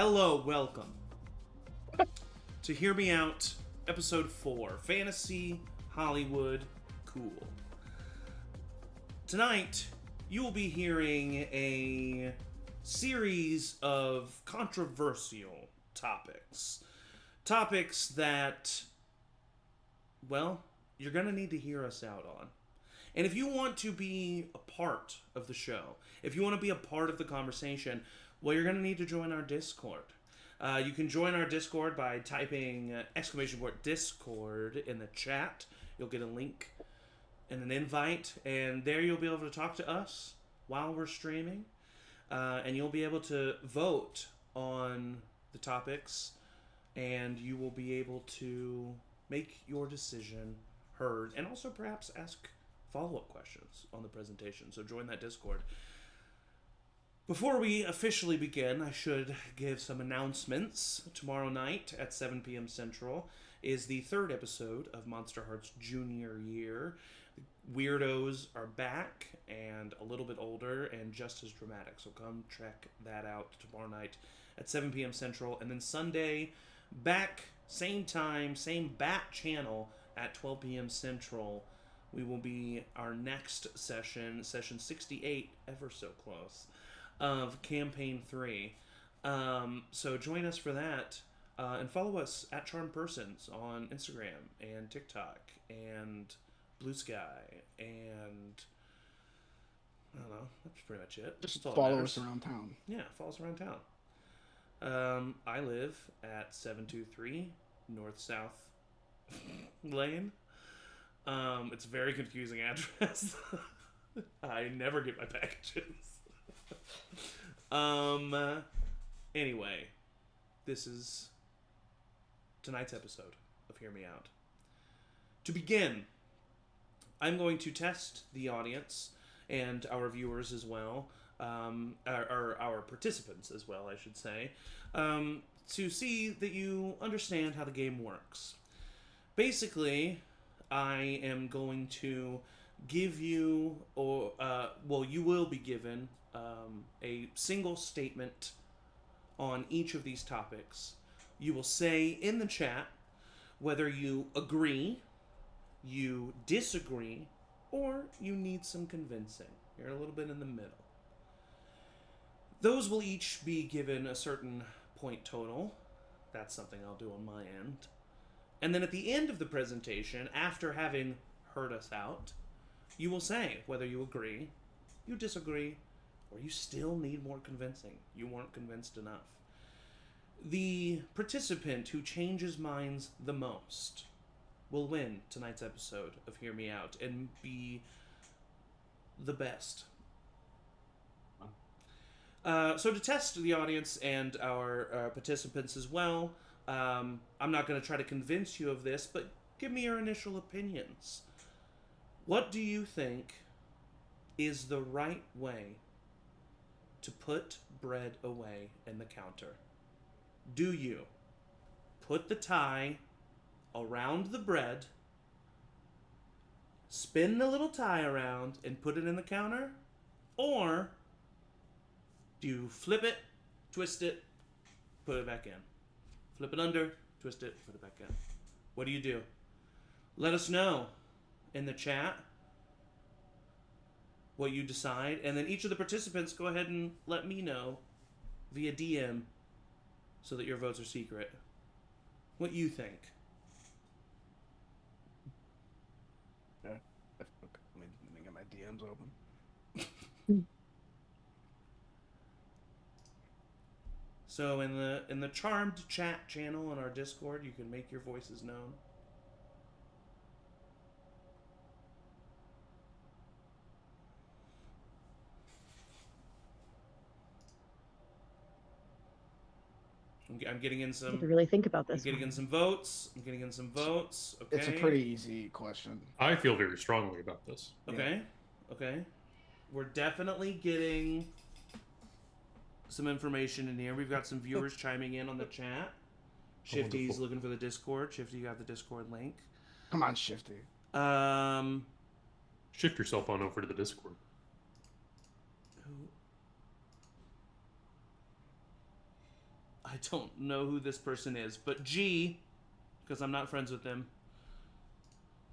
hello, welcome to Hear Me Out, Episode 4, Fantasy Hollywood Cool. Tonight, you will be hearing a series of controversial topics. Topics that, well, you're going to need to hear us out on. And if you want to be a part of the show, if you want to be a part of the conversation, well, you're going to need to join our Discord. You can join our Discord by typing !Discord in the chat. You'll get a link and an invite, and there you'll be able to talk to us while we're streaming. And you'll be able to vote on the topics, and you will be able to make your decision heard, and also perhaps ask follow-up questions on the presentation. So join that Discord. Before we officially begin, I should give some announcements. Tomorrow night at 7 p.m. Central is the third episode of Monster Hearts Junior Year. Weirdos are back and a little bit older and just as dramatic. So come check that out tomorrow night at 7 p.m. Central. And then Sunday, back, same time, same bat channel at 12 p.m. Central. We will be our next session 68, ever so close, of Campaign 3. So join us for that. And follow us at Charmed Persons on Instagram and TikTok and Blue Sky, and I don't know, that's pretty much it. Just follow us around town. Yeah, follow us around town. I live at 723 North South Lane. It's a very confusing address. I never get my packages. Anyway, this is tonight's episode of Hear Me Out. To begin, I'm going to test the audience and our viewers as well, or our participants as well, I should say, to see that you understand how the game works. Basically, I am going to give you, you will be given a single statement on each of these topics. You will say in the chat whether you agree, you disagree, or you need some convincing. You're a little bit in the middle. Those will each be given a certain point total. That's something I'll do on my end. And then at the end of the presentation, after having heard us out, you will say whether you agree, you disagree, or you still need more convincing. You weren't convinced enough. The participant who changes minds the most will win tonight's episode of Hear Me Out and be the best. So to test the audience and our participants as well, I'm not going to try to convince you of this, but give me your initial opinions. What do you think is the right way to put bread away in the counter? Do you put the tie around the bread, spin the little tie around, and put it in the counter? Or do you flip it, twist it, put it back in? Flip it under, twist it, put it back in. What do you do? Let us know in the chat what you decide, and then each of the participants go ahead and let me know via DM so that your votes are secret. What you think? Yeah. Let me get my DMs open. So in the Charmed chat channel on our Discord, you can make your voices known. I'm getting in some. I have to really think about this. I'm getting in some votes. Okay. It's a pretty easy question. I feel very strongly about this. Okay. Yeah. Okay. We're definitely getting some information in here. We've got some viewers chiming in on the chat. Shifty's wonderful. looking for the Discord. Shifty, you got the Discord link. Come on, Shifty. Shift yourself on over to the Discord. I don't know who this person is, but G, because I'm not friends with them,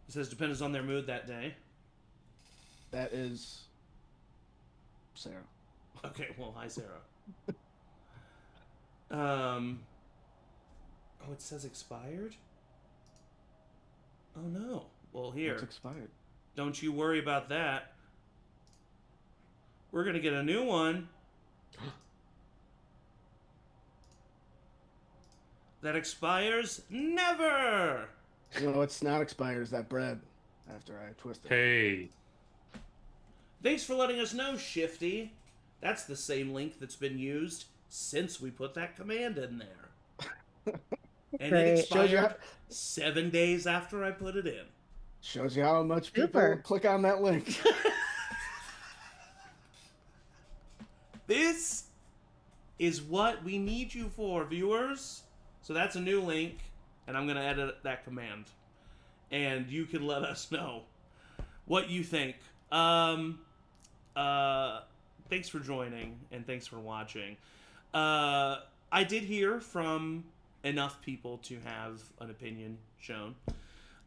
it says depends on their mood that day. That is Sarah. Okay, well, hi, Sarah. Oh, it says expired? Oh, no. Well, here. It's expired. Don't you worry about that. We're going to get a new one that expires never. You know what's not expired is that bread after I twist it. Hey, Thanks for letting us know, Shifty. That's the same link that's been used since we put that command in there. And it Great. Shows you, expired how, 7 days after I put it in. shows you how much people Super. click on that link. This is what we need you for, viewers. So that's a new link, and I'm going to edit that command. And you can let us know what you think. Thanks for joining, and thanks for watching. I did hear from enough people to have an opinion shown.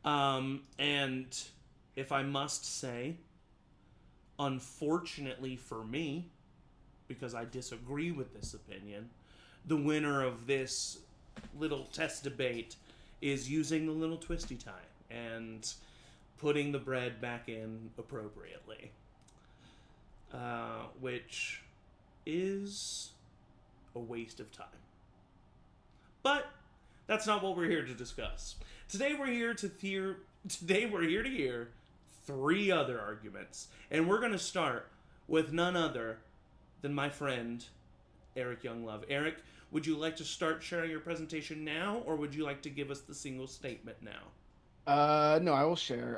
And if I must say, unfortunately for me, because I disagree with this opinion, the winner of this little test debate is using the little twisty tie and putting the bread back in appropriately. Which is a waste of time. But that's not what we're here to discuss. Today we're here to hear 3 other arguments, and we're going to start with none other than my friend Eric Younglove. Eric, would you like to start sharing your presentation now, or would you like to give us the single statement now? No, I will share.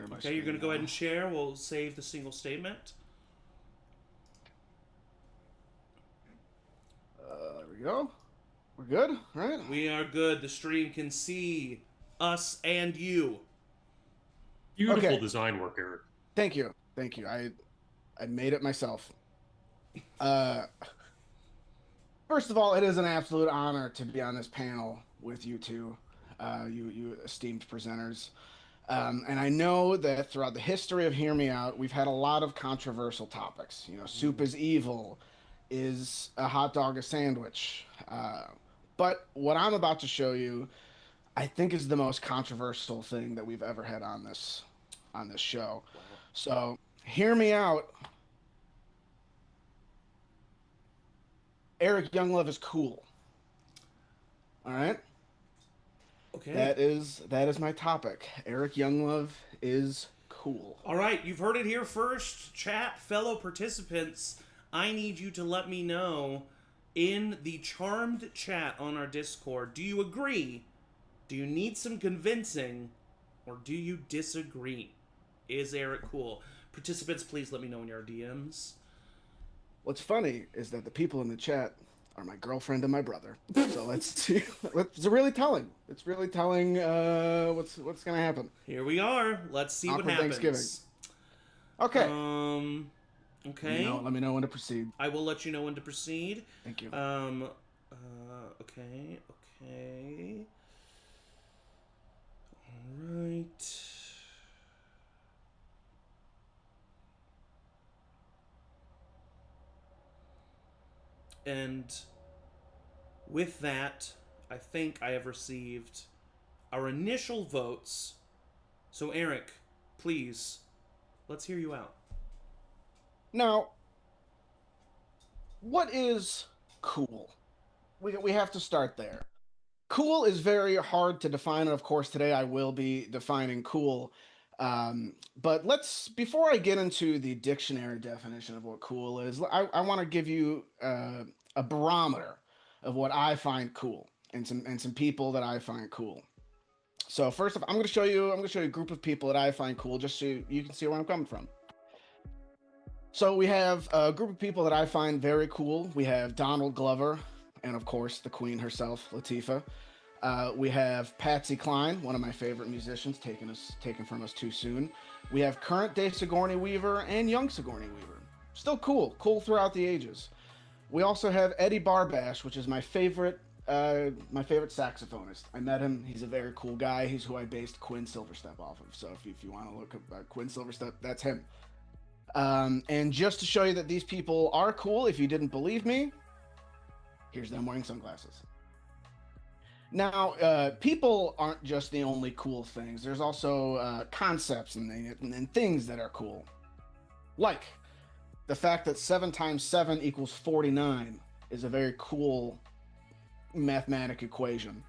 My Okay, you're going to go ahead and share. We'll save the single statement. There we go. We're good, right? We are good. The stream can see us and you. beautiful Okay. design work, Eric. Thank you. I made it myself. First of all, it is an absolute honor to be on this panel with you two, you esteemed presenters. And I know that throughout the history of Hear Me Out, we've had a lot of controversial topics. You know, soup is evil. Is a hot dog a sandwich? But what I'm about to show you, I think, is the most controversial thing that we've ever had on this show. So, hear me out. Eric Younglove is cool. All right. Okay. That is my topic. Eric Younglove is cool. All right, you've heard it here first. Chat, fellow participants, I need you to let me know in the charmed chat on our Discord, do you agree? Do you need some convincing? Or do you disagree? Is Eric cool? Participants, please let me know in your DMs. What's funny is that the people in the chat are my girlfriend and my brother. So let's see. It's really telling. It's really telling what's gonna happen. Here we are. Let's see what Awkward happens. Thanksgiving. Okay. Okay. Let me know when to proceed. I will let you know when to proceed. Thank you. Okay. All right. And with that, I think I have received our initial votes. So, Eric, please, let's hear you out. Now, what is cool? We have to start there. Cool is very hard to define, and of course today I will be defining cool. But before I get into the dictionary definition of what cool is, I want to give you a barometer of what I find cool and some people that I find cool. So first off, I'm going to show you a group of people that I find cool, just so you can see where I'm coming from. So we have a group of people that I find very cool. We have Donald Glover, and of course the queen herself, Latifah. We have Patsy Cline, one of my favorite musicians, taken from us too soon. We have current day Sigourney Weaver and young Sigourney Weaver. Still cool throughout the ages. We also have Eddie Barbash, which is my favorite my favorite saxophonist. I met him. He's a very cool guy. He's who I based Quinn Silverstep off of. So if you want to look up Quinn Silverstep, that's him. And just to show you that these people are cool, if you didn't believe me, here's them wearing sunglasses. Now, people aren't just the only cool things. There's also concepts and things that are cool. Like the fact that 7 times 7 equals 49 is a very cool mathematic equation.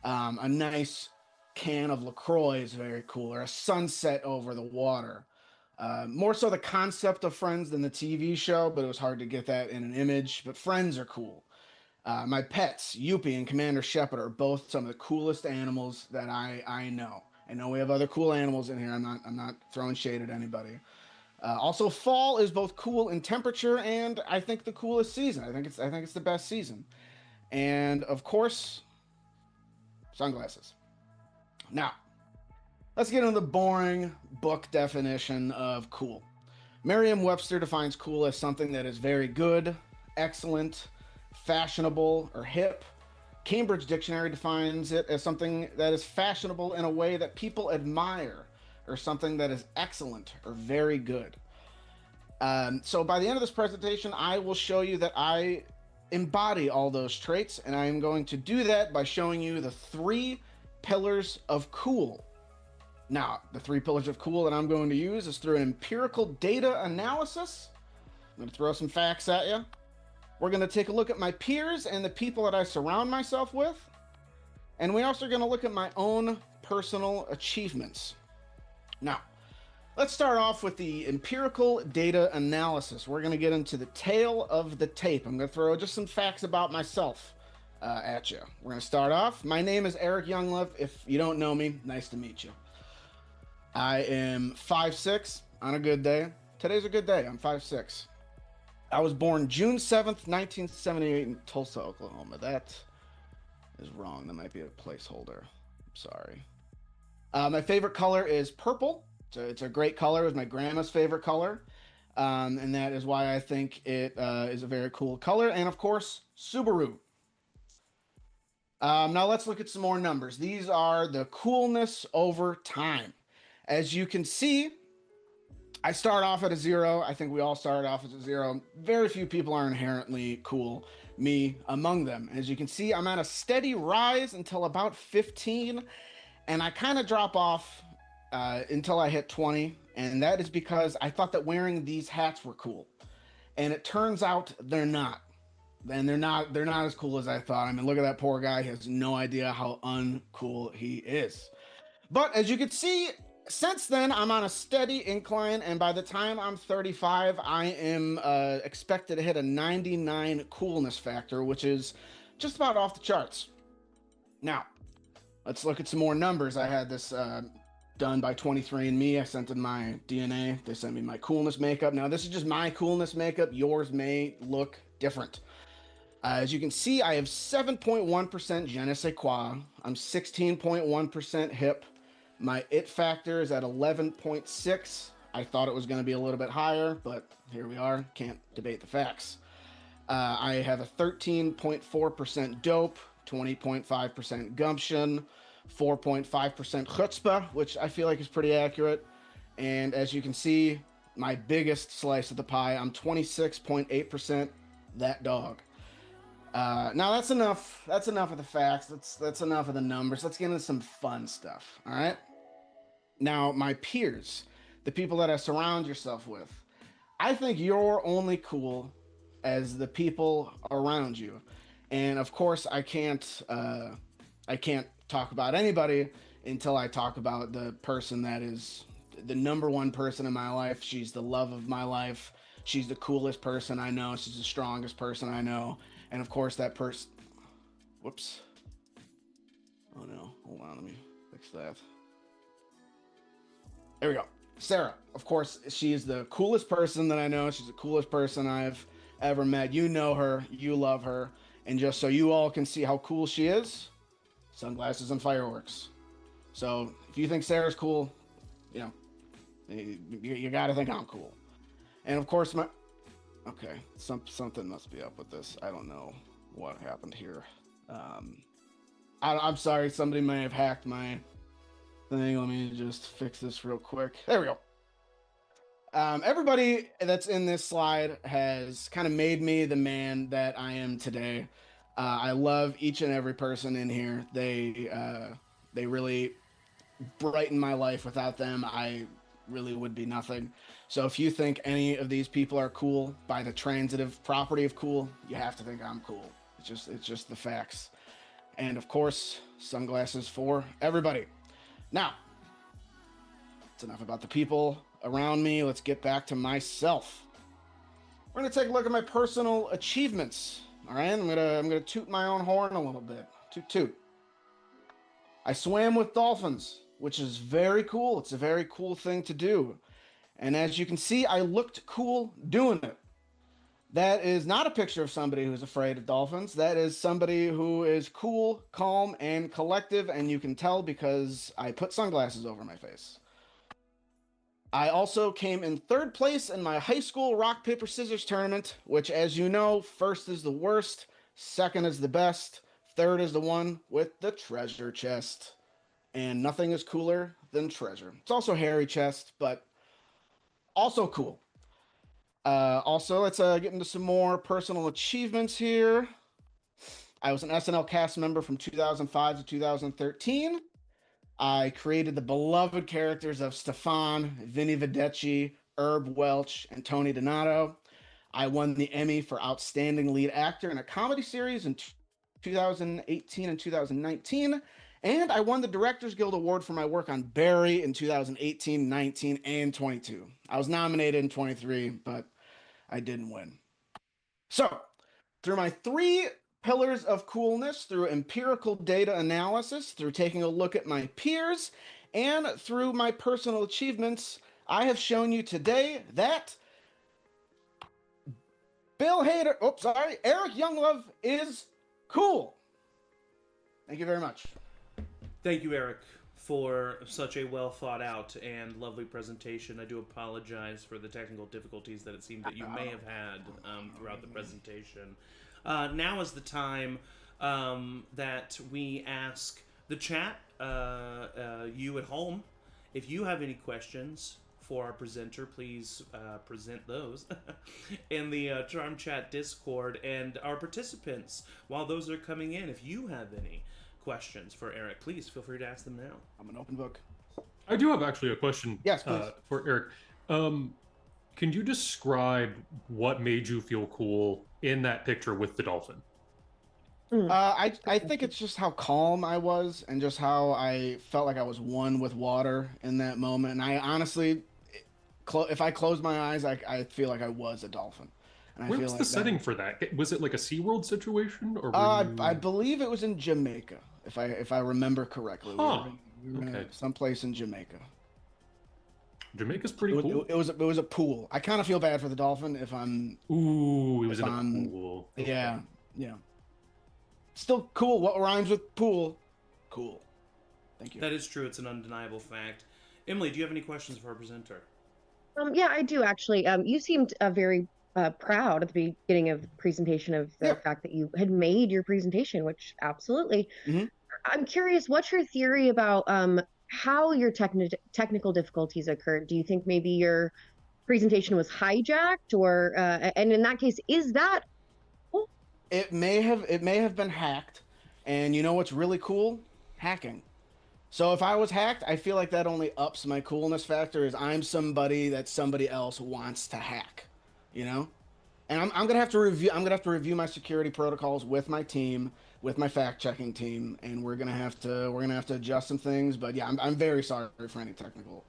A nice can of LaCroix is very cool, or a sunset over the water. More so the concept of Friends than the TV show, but it was hard to get that in an image. But Friends are cool. My pets, Yuppie and Commander Shepard, are both some of the coolest animals that I know. I know we have other cool animals in here. I'm not throwing shade at anybody. Also, fall is both cool in temperature and I think the coolest season. I think it's the best season. And of course, sunglasses. Now, let's get into the boring book definition of cool. Merriam-Webster defines cool as something that is very good, excellent, fashionable, or hip. Cambridge Dictionary defines it as something that is fashionable in a way that people admire, or something that is excellent or very good. So by the end of this presentation, I will show you that I embody all those traits, and I am going to do that by showing you the 3 pillars of cool. Now, the 3 pillars of cool that I'm going to use is through an empirical data analysis. I'm going to throw some facts at you. We're going to take a look at my peers and the people that I surround myself with. And we're also going to look at my own personal achievements. Now, let's start off with the empirical data analysis. We're going to get into the tail of the tape. I'm going to throw just some facts about myself at you. We're going to start off. My name is Eric Younglove. If you don't know me, nice to meet you. I am 5'6" on a good day. Today's a good day. I'm 5'6". I was born June 7th, 1978 in Tulsa, Oklahoma. That is wrong. That might be a placeholder. I'm sorry. My favorite color is purple. It's a great color. It was my grandma's favorite color. And that is why I think it is a very cool color. And of course, Subaru. Now let's look at some more numbers. These are the coolness over time. As you can see, I start off at a 0. I think we all started off as a 0. Very few people are inherently cool, me among them. As you can see, I'm on a steady rise until about 15, and I kind of drop off until I hit 20, and that is because I thought that wearing these hats were cool, and it turns out they're not. And they're not as cool as I thought. I mean, look at that poor guy. He has no idea how uncool he is. But as you can see, since then, I'm on a steady incline, and by the time I'm 35, I am expected to hit a 99 coolness factor, which is just about off the charts. Now, let's look at some more numbers. I had this done by 23andMe. I sent in my DNA. They sent me my coolness makeup. Now, this is just my coolness makeup. Yours may look different. As you can see, I have 7.1% je ne sais quoi. I'm 16.1% hip. My it factor is at 11.6. I thought it was going to be a little bit higher, but here we are. Can't debate the facts. I have a 13.4% dope, 20.5% gumption, 4.5% chutzpah, which I feel like is pretty accurate. And as you can see, my biggest slice of the pie, I'm 26.8% that dog. Now that's enough. That's enough of the facts. That's enough of the numbers. Let's get into some fun stuff. All right. Now, my peers, the people that I surround yourself with, I think you're only cool as the people around you. And of course, I can't talk about anybody until I talk about the person that is the number one person in my life. She's the love of my life. She's the coolest person I know. She's the strongest person I know. And of course, that person. Whoops. Oh no. Hold on. Let me fix that. There we go. Sarah. Of course, she is the coolest person that I know. She's the coolest person I've ever met. You know her. You love her. And just so you all can see how cool she is, sunglasses and fireworks. So if you think Sarah's cool, you know, you got to think I'm cool. And of course, okay, something must be up with this. I don't know what happened here. I'm sorry, somebody may have hacked my thing. Let me just fix this real quick. There we go. Everybody that's in this slide has kind of made me the man that I am today. I love each and every person in here. They really brighten my life. Without them, I really would be nothing. So if you think any of these people are cool by the transitive property of cool, you have to think I'm cool. It's just the facts. And of course, sunglasses for everybody. Now, it's enough about the people around me. Let's get back to myself. We're gonna take a look at my personal achievements. All right, I'm gonna toot my own horn a little bit. Toot toot. I swam with dolphins, which is very cool. It's a very cool thing to do. And as you can see, I looked cool doing it. That is not a picture of somebody who's afraid of dolphins. That is somebody who is cool, calm, and collective, and you can tell because I put sunglasses over my face. I also came in third place in my high school rock, paper, scissors tournament, which, as you know, first is the worst, second is the best, third is the one with the treasure chest. And nothing is cooler than treasure. It's also hairy chest, but also cool. Also, let's get into some more personal achievements here. I was an SNL cast member from 2005 to 2013. I created the beloved characters of Stefan, Vinny Vedecci, Herb Welch, and Tony Donato. I won the Emmy for Outstanding Lead Actor in a Comedy Series in 2018 and 2019. And I won the Directors Guild Award for my work on Barry in 2018, 19, and 22. I was nominated in 23, but I didn't win. So, through my 3 pillars of coolness, through empirical data analysis, through taking a look at my peers, and through my personal achievements, I have shown you today that Eric Younglove is cool. Thank you very much. Thank you, Eric, for such a well thought out and lovely presentation. I do apologize for the technical difficulties that it seemed that you may have had throughout the presentation. Now is the time that we ask the chat, you at home, if you have any questions for our presenter, please present those in the Charm Chat Discord. And our participants, while those are coming in, if you have any questions for Eric, please feel free to ask them now. I'm an open book. I do have actually a question. Yes, please. For Eric. Can you describe what made you feel cool in that picture with the dolphin? I think it's just how calm I was and just how I felt like I was one with water in that moment. And I honestly, if I closed my eyes, I feel like I was a dolphin. And Where was the setting for that? Was it like a SeaWorld situation? Or I believe it was in Jamaica, if I remember correctly. Huh. We were Okay. someplace in Jamaica. Jamaica's pretty cool. It was a pool. I kind of feel bad for the dolphin if I'm. Ooh, it was in a I'm- pool. Okay. Yeah. Still cool. What rhymes with pool? Cool. Thank you. That is true. It's an undeniable fact. Emily, do you have any questions for our presenter? Yeah, I do actually. You seemed very proud at the beginning of the presentation of the fact that you had made your presentation, which absolutely. Mhm. I'm curious, what's your theory about how your technical difficulties occurred? Do you think maybe your presentation was hijacked, or and in that case, is that? It may have been hacked, and you know what's really cool? Hacking. So if I was hacked, I feel like that only ups my coolness factor. Is I'm somebody that somebody else wants to hack, you know? And I'm gonna have to review my security protocols with my team, with my fact checking team, and we're gonna have to adjust some things. But yeah, I'm very sorry for any technical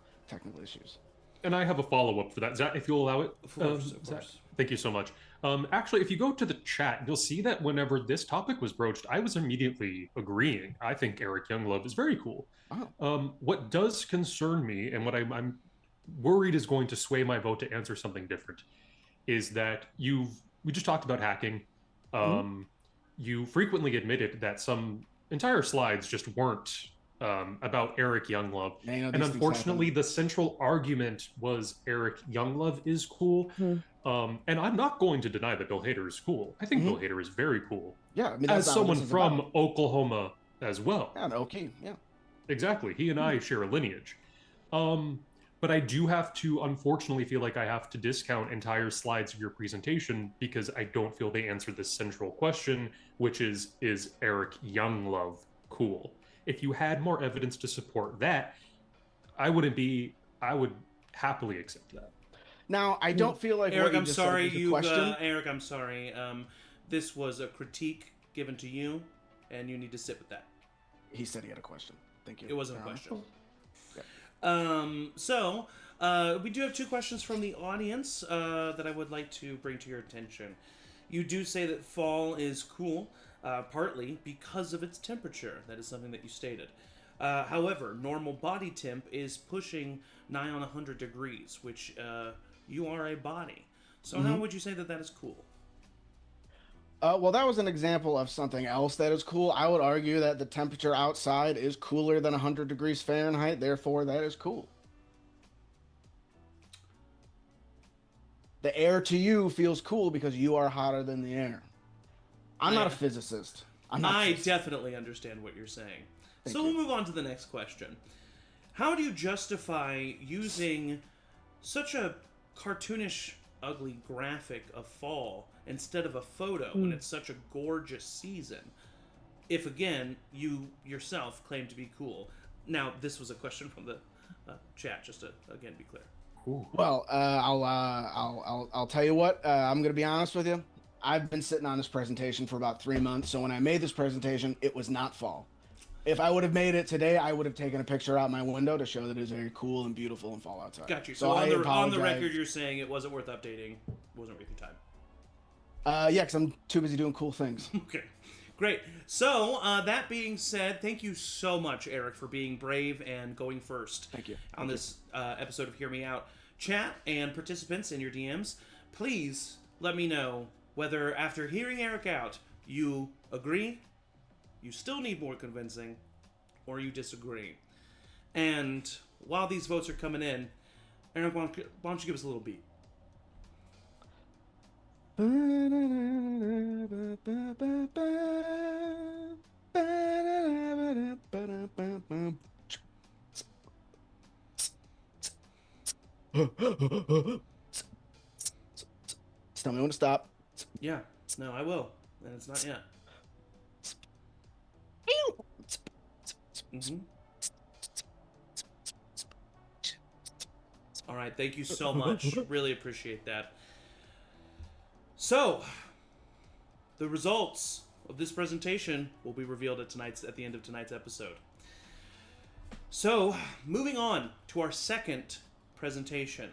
issues. And I have a follow-up for that. Zach, if you'll allow it. Of course. Zach, thank you so much. Actually, if you go to the chat, you'll see that whenever this topic was broached, I was immediately agreeing. I think Eric Younglove is very cool. Wow. What does concern me, and what I'm worried is going to sway my vote to answer something different, is that we just talked about hacking. You frequently admitted that some entire slides just weren't about Eric Younglove. Yeah, you know, And these things unfortunately, happen. the central argument was Eric Younglove is cool. And I'm not going to deny that Bill Hader is cool. I think Bill Hader is very cool. Yeah, I mean, as that's not what someone this is from about. Oklahoma as well. Yeah, an Okie, yeah. Exactly. He and I share a lineage. Um, but I do have to unfortunately feel like I have to discount entire slides of your presentation because I don't feel they answer this central question, which is Eric Younglove cool? If you had more evidence to support that, I would happily accept that. Now, I don't feel like Eric, what you I'm just sorry. said was a question. Eric, I'm sorry. This was a critique given to you, and you need to sit with that. He said he had a question. Thank you. It wasn't a Your Honor. question. Yeah. We do have 2 questions from the audience that I would like to bring to your attention. You do say that fall is cool, partly because of its temperature. That is something that you stated. However, normal body temp is pushing nigh on 100 degrees, which you are a body. So how would you say that that is cool? Well, that was an example of something else that is cool. I would argue that the temperature outside is cooler than 100 degrees Fahrenheit. Therefore, that is cool. The air to you feels cool because you are hotter than the air. I'm not a physicist. I definitely understand what you're saying. So we'll move on to the next question. How do you justify using such a cartoonish, ugly graphic of fall instead of a photo when it's such a gorgeous season? If, again, you yourself claim to be cool. Now, this was a question from the chat, just to, again, be clear. Well, I'll tell you what. I'm gonna be honest with you. I've been sitting on this presentation for about 3 months. So when I made this presentation, it was not fall. If I would have made it today, I would have taken a picture out my window to show that it is very cool and beautiful and fall outside. Got you. So on the record, you're saying it wasn't worth updating, wasn't worth your time. Yeah, because I'm too busy doing cool things. Okay, great. So that being said, thank you so much, Eric, for being brave and going first. Thank you. On this episode of Hear Me Out. Chat and participants in your DMs, please let me know whether after hearing Eric out, you agree, you still need more convincing, or you disagree. And while these votes are coming in, Eric, why don't you give us a little beat? Just tell me when to stop. Yeah, no, I will. And it's not yet. Mm-hmm. All right, thank you so much. Really appreciate that. So, the results of this presentation will be revealed at the end of tonight's episode. So, moving on to our second presentation.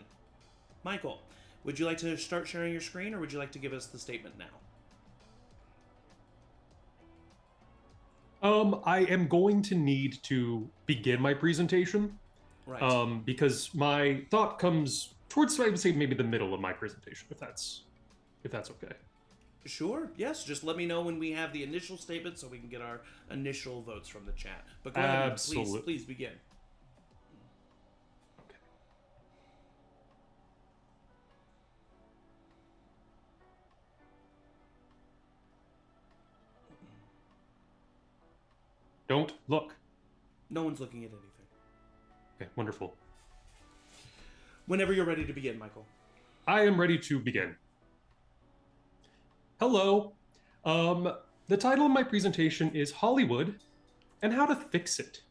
Michael, would you like to start sharing your screen, or would you like to give us the statement now? I am going to need to begin my presentation. Right. Because my thought comes towards, I would say, maybe the middle of my presentation, if that's okay. Sure. Yes. Just let me know when we have the initial statement so we can get our initial votes from the chat. But go ahead, Absolutely. please begin. Okay. Don't look. No one's looking at anything. Okay, wonderful. Whenever you're ready to begin, Michael. I am ready to begin. Hello. The title of my presentation is Hollywood and How to Fix It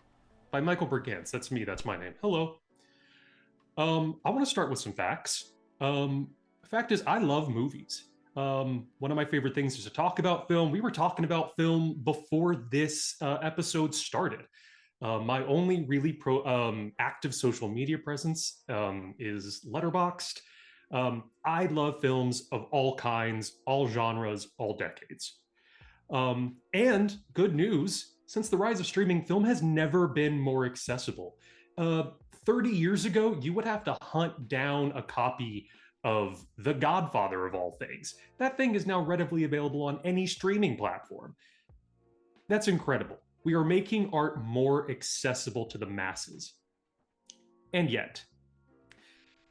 by Michael Bergantz. That's me, that's my name. Hello. I want to start with some facts. Fact is, I love movies. One of my favorite things is to talk about film. We were talking about film before this episode started. My only really active social media presence is Letterboxd. I love films of all kinds, all genres, all decades. And good news, since the rise of streaming, film has never been more accessible. 30 years ago, you would have to hunt down a copy of The Godfather of all things. That thing is now readily available on any streaming platform. That's incredible. We are making art more accessible to the masses. And yet,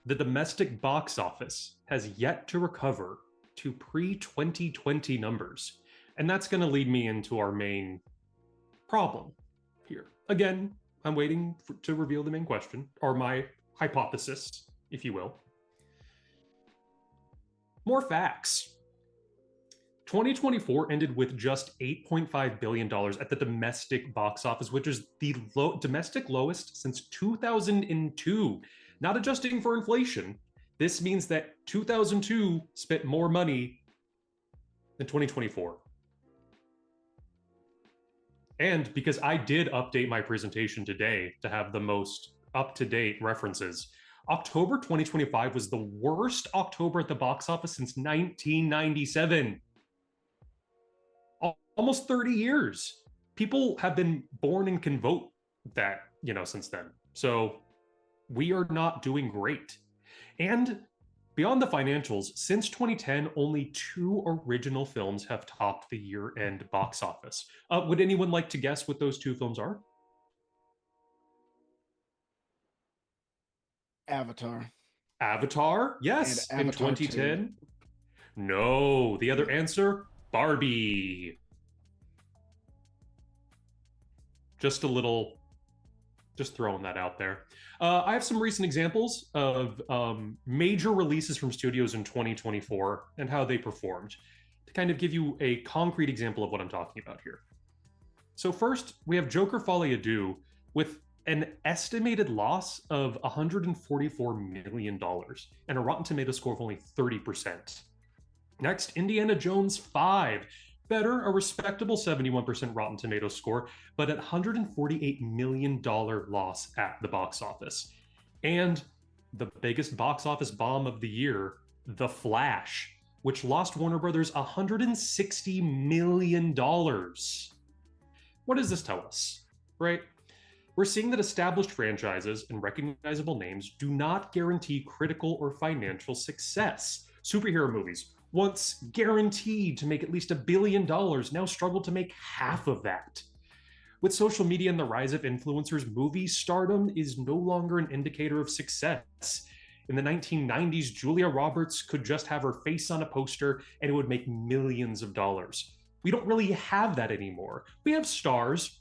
the domestic box office has yet to recover to pre-2020 numbers. And that's going to lead me into our main problem here. Again, I'm waiting to reveal the main question, or my hypothesis, if you will. More facts. 2024 ended with just $8.5 billion at the domestic box office, which is the domestic lowest since 2002. Not adjusting for inflation. This means that 2002 spent more money than 2024. And because I did update my presentation today to have the most up-to-date references, October 2025 was the worst October at the box office since 1997. Almost 30 years. People have been born and can vote that, since then. So we are not doing great. And beyond the financials, since 2010, only 2 original films have topped the year-end box office. Would anyone like to guess what those 2 films are? Avatar. Avatar, yes, And Avatar in 2010. 2. No, the other answer, Barbie. Just throwing that out there. I have some recent examples of major releases from studios in 2024 and how they performed to kind of give you a concrete example of what I'm talking about here. So first, we have Joker Folie à Deux with an estimated loss of $144 million and a Rotten Tomatoes score of only 30%. Next, Indiana Jones 5. Better, a respectable 71% Rotten Tomatoes score, but at $148 million loss at the box office. And the biggest box office bomb of the year, The Flash, which lost Warner Brothers $160 million. What does this tell us, right? We're seeing that established franchises and recognizable names do not guarantee critical or financial success. Superhero movies, once guaranteed to make at least $1 billion, now struggle to make half of that. With social media and the rise of influencers, movie stardom is no longer an indicator of success. In the 1990s, Julia Roberts could just have her face on a poster and it would make millions of dollars. We don't really have that anymore. We have stars,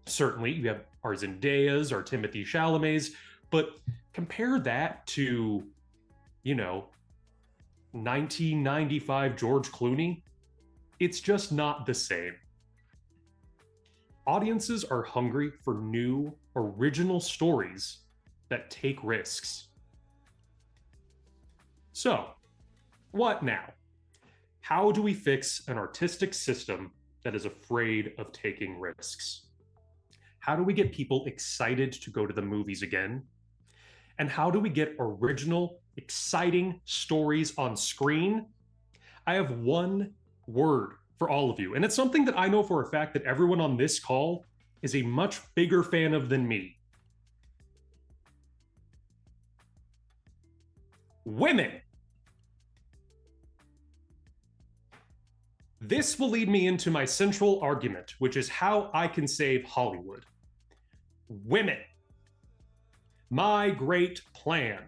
certainly. We have our Zendayas, our Timothée Chalamets, but compare that to, 1995 George Clooney, it's just not the same. Audiences are hungry for new, original stories that take risks. So, what now? How do we fix an artistic system that is afraid of taking risks? How do we get people excited to go to the movies again? And how do we get original, exciting stories on screen? I have one word for all of you, and it's something that I know for a fact that everyone on this call is a much bigger fan of than me. Women. This will lead me into my central argument, which is how I can save Hollywood. Women. My great plan.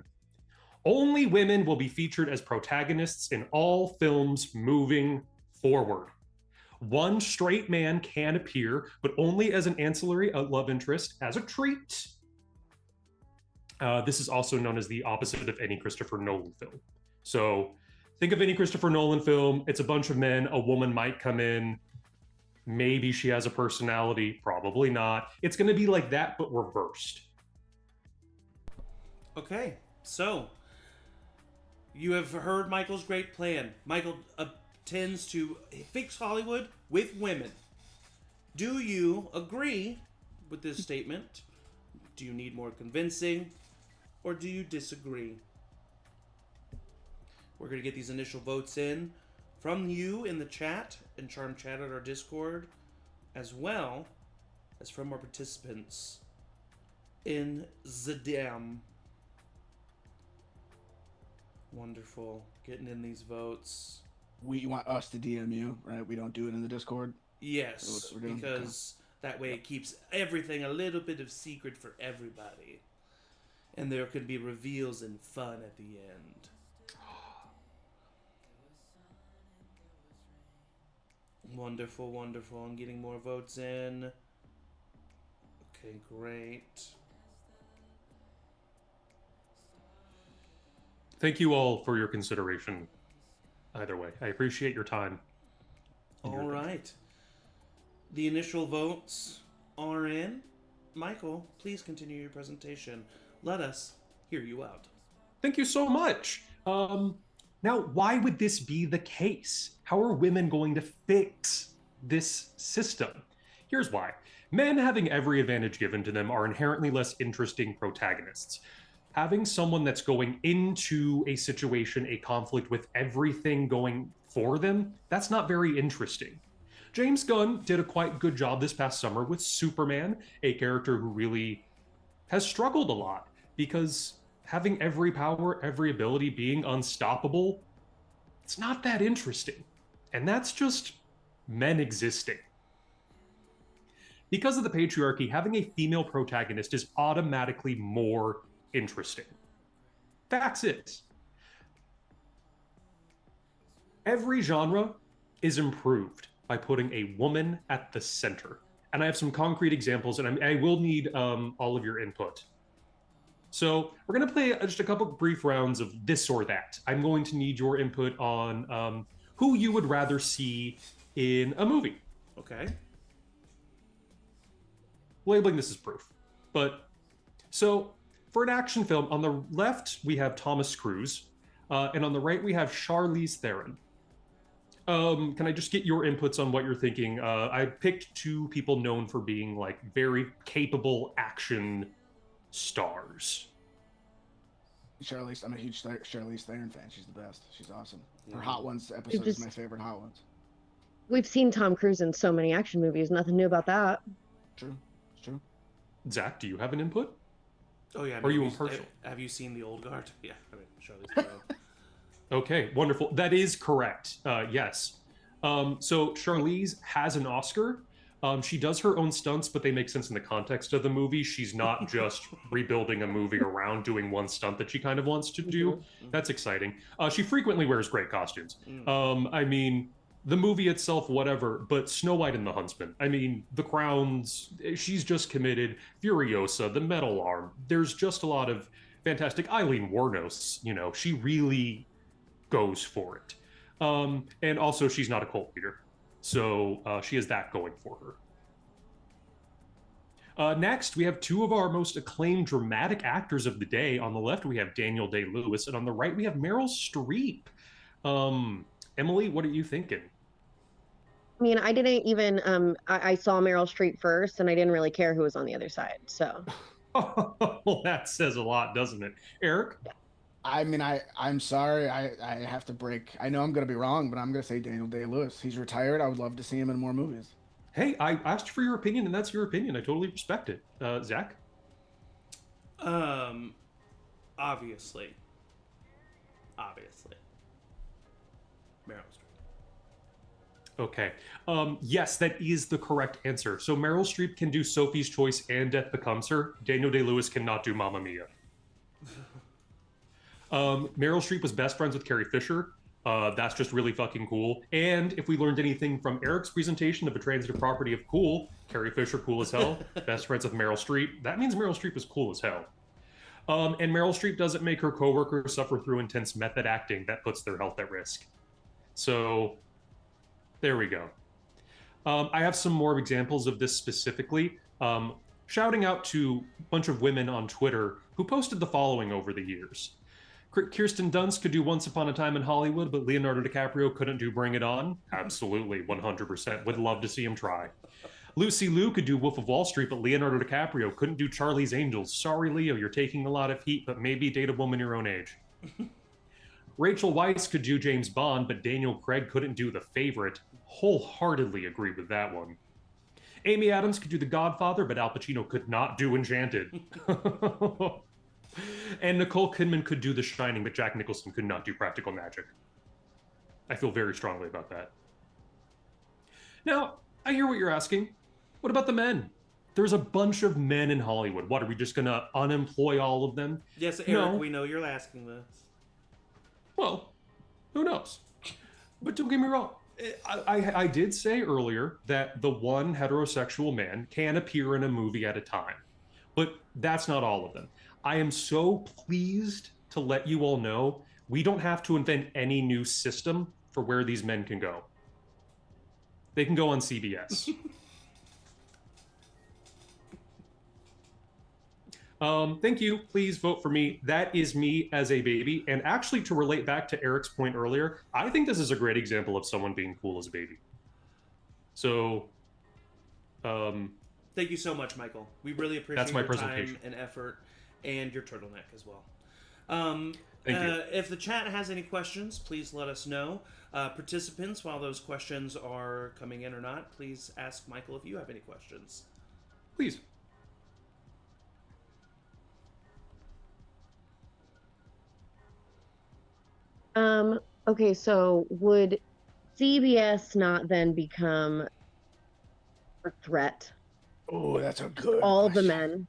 Only women will be featured as protagonists in all films moving forward. One straight man can appear, but only as an ancillary love interest, as a treat. This is also known as the opposite of any Christopher Nolan film. So think of any Christopher Nolan film, it's a bunch of men, a woman might come in, maybe she has a personality, probably not. It's going to be like that, but reversed. Okay, so you have heard Michael's great plan. Michael tends to fix Hollywood with women. Do you agree with this statement? Do you need more convincing? Or do you disagree? We're going to get these initial votes in from you in the chat and Charm Chat at our Discord, as well as from our participants in the DM. Wonderful. Getting in these votes. We want us to DM you, right? We don't do it in the Discord. Yes, because that way it keeps everything a little bit of secret for everybody. And there can be reveals and fun at the end. Wonderful, wonderful. I'm getting more votes in. Okay, great. Thank you all for your consideration. Either way, I appreciate your time. All right. The initial votes are in. Michael, please continue your presentation. Let us hear you out. Thank you so much. Now, why would this be the case? How are women going to fix this system? Here's why. Men having every advantage given to them are inherently less interesting protagonists. Having someone that's going into a situation, a conflict with everything going for them, that's not very interesting. James Gunn did a quite good job this past summer with Superman, a character who really has struggled a lot because having every power, every ability, being unstoppable, it's not that interesting. And that's just men existing. Because of the patriarchy, having a female protagonist is automatically more interesting. Facts is, every genre is improved by putting a woman at the center. And I have some concrete examples, and I will need all of your input. So we're going to play just a couple brief rounds of this or that. I'm going to need your input on who you would rather see in a movie. Okay. Labeling this as proof. But so for an action film, on the left, we have Thomas Cruise, and on the right, we have Charlize Theron. Can I just get your inputs on what you're thinking? I picked two people known for being like very capable action stars. Charlize, I'm a huge Charlize Theron fan. She's the best. She's awesome. Her Yeah. Hot Ones episode is my favorite Hot Ones. We've seen Tom Cruise in so many action movies. Nothing new about that. True. It's true. Zach, do you have an input? Oh yeah. Are you impartial? Have you seen The Old Guard? Yeah. I mean, Charlize Theron. Okay, wonderful. That is correct. Yes. So Charlize has an Oscar. She does her own stunts, but they make sense in the context of the movie. She's not just rebuilding a movie around doing one stunt that she kind of wants to do. That's exciting. She frequently wears great costumes. I mean, the movie itself, whatever, but Snow White and the Huntsman. I mean, The Crowns, she's just committed. Furiosa, The Metal Arm. There's just a lot of fantastic. Eileen Wuornos, you know, she really goes for it. And also, she's not a cult leader. So she has that going for her. Next, we have two of our most acclaimed dramatic actors of the day. On the left, we have Daniel Day-Lewis, and on the right, we have Meryl Streep. Emily, what are you thinking? I mean, I didn't even, I saw Meryl Streep first, and I didn't really care who was on the other side, so. Well, that says a lot, doesn't it? Eric? I mean, I'm sorry. I have to break. I know I'm going to be wrong, but I'm going to say Daniel Day-Lewis. He's retired. I would love to see him in more movies. Hey, I asked for your opinion, and that's your opinion. I totally respect it. Zach? Obviously. Meryl Streep. Okay. Yes, that is the correct answer. So Meryl Streep can do Sophie's Choice and Death Becomes Her. Daniel Day-Lewis cannot do Mamma Mia. Meryl Streep was best friends with Carrie Fisher. That's just really fucking cool. And if we learned anything from Eric's presentation of a transitive property of cool, Carrie Fisher, cool as hell, best friends with Meryl Streep, that means Meryl Streep is cool as hell. And Meryl Streep doesn't make her coworkers suffer through intense method acting that puts their health at risk. So there we go. I have some more examples of this specifically. Shouting out to a bunch of women on Twitter who posted the following over the years. Kirsten Dunst could do Once Upon a Time in Hollywood, but Leonardo DiCaprio couldn't do Bring It On? Absolutely, 100%. Would love to see him try. Lucy Liu could do Wolf of Wall Street, but Leonardo DiCaprio couldn't do Charlie's Angels. Sorry, Leo, you're taking a lot of heat, but maybe date a woman your own age. Rachel Weisz could do James Bond, but Daniel Craig couldn't do The Favorite. Wholeheartedly agree with that one. Amy Adams could do The Godfather, but Al Pacino could not do Enchanted. And Nicole Kidman could do The Shining, but Jack Nicholson could not do Practical Magic. I feel very strongly about that. Now, I hear what you're asking. What about the men? There's a bunch of men in Hollywood. What, are we just going to unemploy all of them? Yes, Eric, No. we know you're asking this. Well, who knows? But don't get me wrong. I did say earlier that the one heterosexual man can appear in a movie at a time, but that's not all of them. I am so pleased to let you all know we don't have to invent any new system for where these men can go. They can go on CBS. Thank you. Please vote for me. That is me as a baby. And actually, to relate back to Eric's point earlier, I think this is a great example of someone being cool as a baby. So, thank you so much, Michael. We really appreciate That's my your presentation. time and effort and your turtleneck as well. Thank you. If the chat has any questions, please let us know. Participants, while those questions are coming in or not, please ask Michael if you have any questions. Please. Okay, so would CBS not then become a threat? Oh, that's a good All the question. men.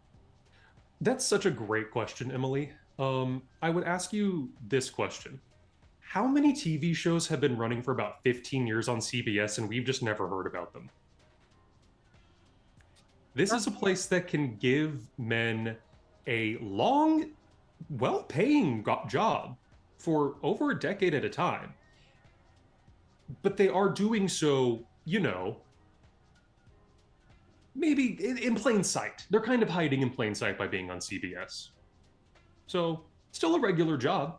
That's such a great question, Emily. I would ask you this question. How many TV shows have been running for about 15 years on CBS and we've just never heard about them? This is a place that can give men a long, well-paying job for over a decade at a time. But they are doing so, maybe in plain sight. They're kind of hiding in plain sight by being on CBS. So, still a regular job.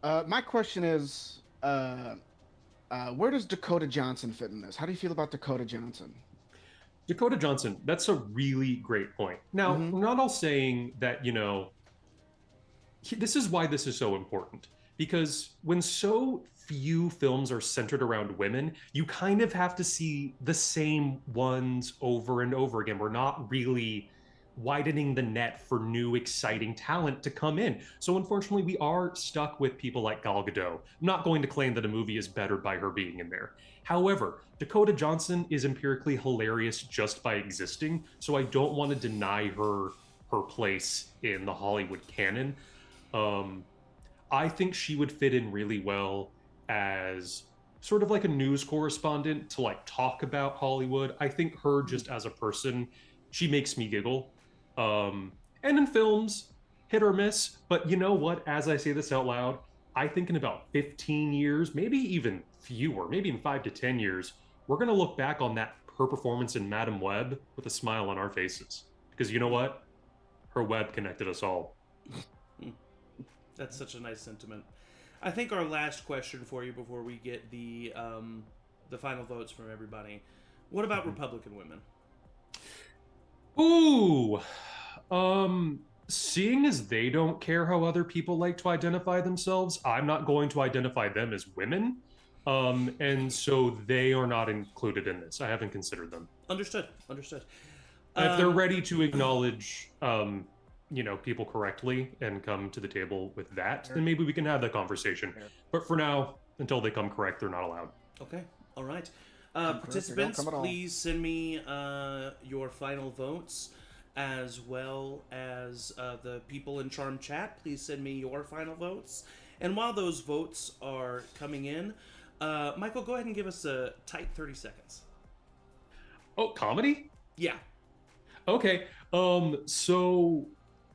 My question is, where does Dakota Johnson fit in this? How do you feel about Dakota Johnson? Dakota Johnson, that's a really great point. Now, we're not all saying that, this is why this is so important. Because when so few films are centered around women, you kind of have to see the same ones over and over again. We're not really widening the net for new, exciting talent to come in. So unfortunately, we are stuck with people like Gal Gadot. I'm not going to claim that a movie is bettered by her being in there. However, Dakota Johnson is empirically hilarious just by existing, so I don't want to deny her place in the Hollywood canon. I think she would fit in really well as sort of like a news correspondent to like talk about Hollywood. I think her just as a person, she makes me giggle. And in films, hit or miss. But you know what? As I say this out loud, I think in about 15 years, maybe even fewer, maybe in 5 to 10 years, we're going to look back on her performance in Madam Web with a smile on our faces. Because you know what? Her web connected us all. That's such a nice sentiment. I think our last question for you before we get the final votes from everybody. What about Republican women? Ooh. Seeing as they don't care how other people like to identify themselves, I'm not going to identify them as women. And so they are not included in this. I haven't considered them. Understood. If they're ready to acknowledge people correctly and come to the table with that, then maybe we can have that conversation. But for now, until they come correct, they're not allowed. Okay. All right. Participants, please send me your final votes, as well as the people in Charm Chat. Please send me your final votes. And while those votes are coming in, Michael, go ahead and give us a tight 30 seconds. Oh, comedy? Yeah. Okay. So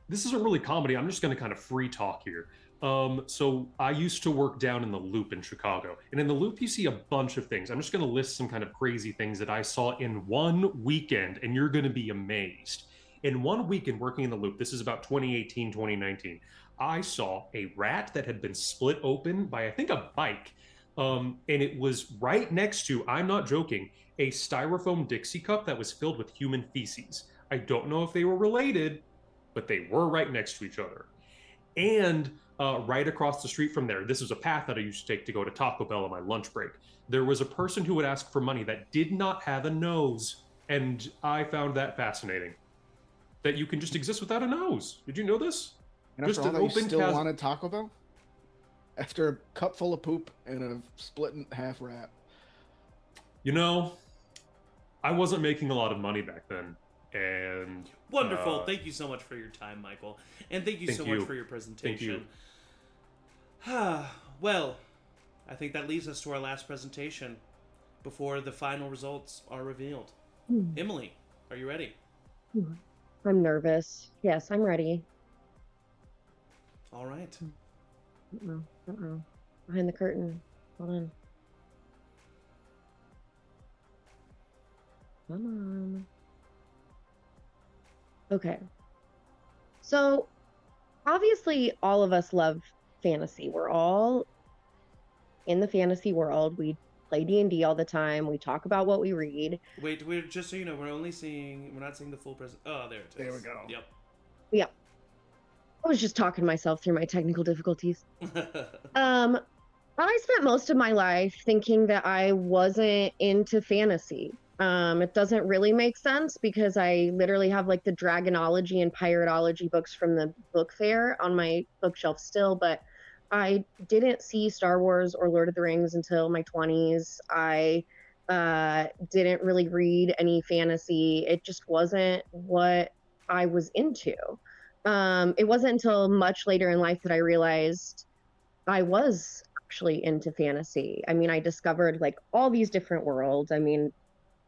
this isn't really comedy. I'm just going to kind of free talk here. So I used to work down in the Loop in Chicago. And in the Loop, you see a bunch of things. I'm just going to list some kind of crazy things that I saw in one weekend, and you're going to be amazed. In one weekend working in the Loop, this is about 2018, 2019, I saw a rat that had been split open by, I think, a bike. And it was right next to, I'm not joking, a styrofoam Dixie cup that was filled with human feces. I don't know if they were related, but they were right next to each other. And right across the street from there, this was a path that I used to take to go to Taco Bell on my lunch break. There was a person who would ask for money that did not have a nose. And I found that fascinating. That you can just exist without a nose. Did you know this? And after all that, you still wanted Taco Bell? After a cup full of poop and a split in half rat. I wasn't making a lot of money back then. And wonderful. Thank you so much for your time, Michael. And thank you so much for your presentation. Thank you. Well, I think that leaves us to our last presentation before the final results are revealed. Emily, are you ready? I'm nervous. Yes, I'm ready. All right. Behind the curtain. Hold on. Come on. Okay. So, obviously, all of us love fantasy. We're all in the fantasy world. We play D&D all the time. We talk about what we read. Wait, we're just so you know, we're not seeing the full present. Oh, there it is. There we go. Yep. Yeah. I was just talking myself through my technical difficulties. I spent most of my life thinking that I wasn't into fantasy. It doesn't really make sense because I literally have like the Dragonology and Piratology books from the book fair on my bookshelf still, but I didn't see Star Wars or Lord of the Rings until my 20s. I didn't really read any fantasy. It just wasn't what I was into. It wasn't until much later in life that I realized I was actually into fantasy. I mean, I discovered like all these different worlds. I mean,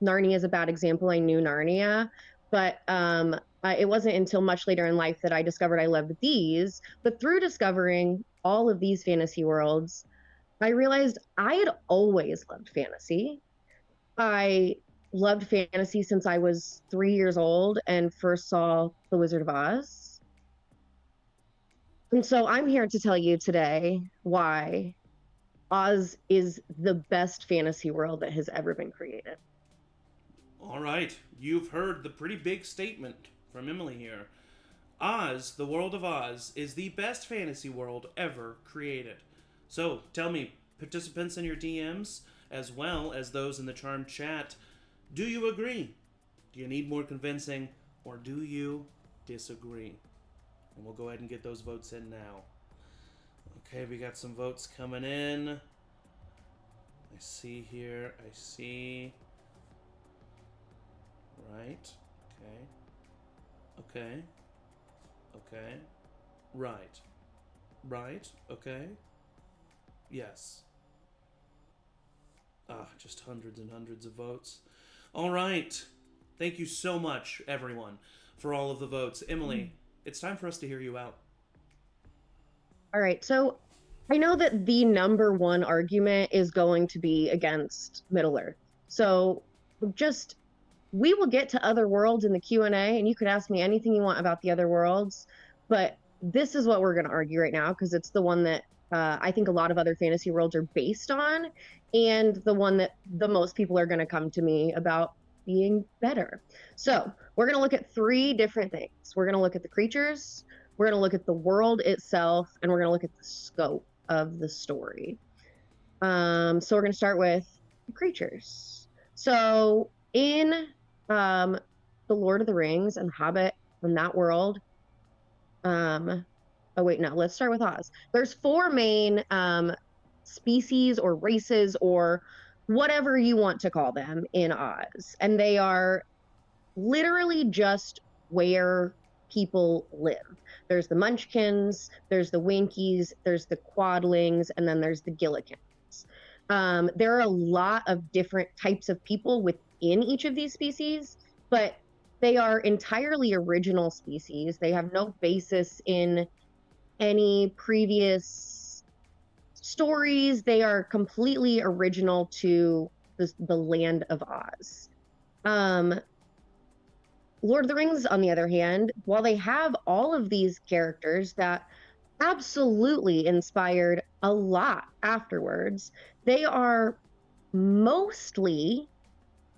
Narnia is a bad example. I knew Narnia, but it wasn't until much later in life that I discovered I loved these. But through discovering all of these fantasy worlds, I realized I had always loved fantasy. I loved fantasy since I was 3 years old and first saw The Wizard of Oz. And so I'm here to tell you today why Oz is the best fantasy world that has ever been created. All right, you've heard the pretty big statement from Emily here. Oz, the world of Oz, is the best fantasy world ever created. So, tell me, participants in your DMs, as well as those in the Charmed chat, do you agree? Do you need more convincing, or do you disagree? And we'll go ahead and get those votes in now. Okay, we got some votes coming in. I see here. I see. Right. Okay. Okay. Okay. Right. Right. Okay. Yes. Just hundreds and hundreds of votes. All right. Thank you so much, everyone, for all of the votes. Emily, it's time for us to hear you out. All right. So I know that the number one argument is going to be against Middle Earth. So we will get to other worlds in the Q&A, and you could ask me anything you want about the other worlds, but this is what we're going to argue right now because it's the one that I think a lot of other fantasy worlds are based on, and the one that the most people are going to come to me about being better. So we're going to look at 3 different things. We're going to look at the creatures, we're going to look at the world itself, and we're going to look at the scope of the story. So we're going to start with the creatures. So in the Lord of the Rings and Hobbit and that world, let's start with Oz. There's 4 main species or races or whatever you want to call them in Oz, and they are literally just where people live. There's the Munchkins, there's the Winkies, there's the Quadlings, and then there's the Gillikins. There are a lot of different types of people within each of these species, but they are entirely original species. They have no basis in any previous stories. They are completely original to the land of Oz. Lord of the Rings, on the other hand, while they have all of these characters that absolutely inspired a lot afterwards, they are mostly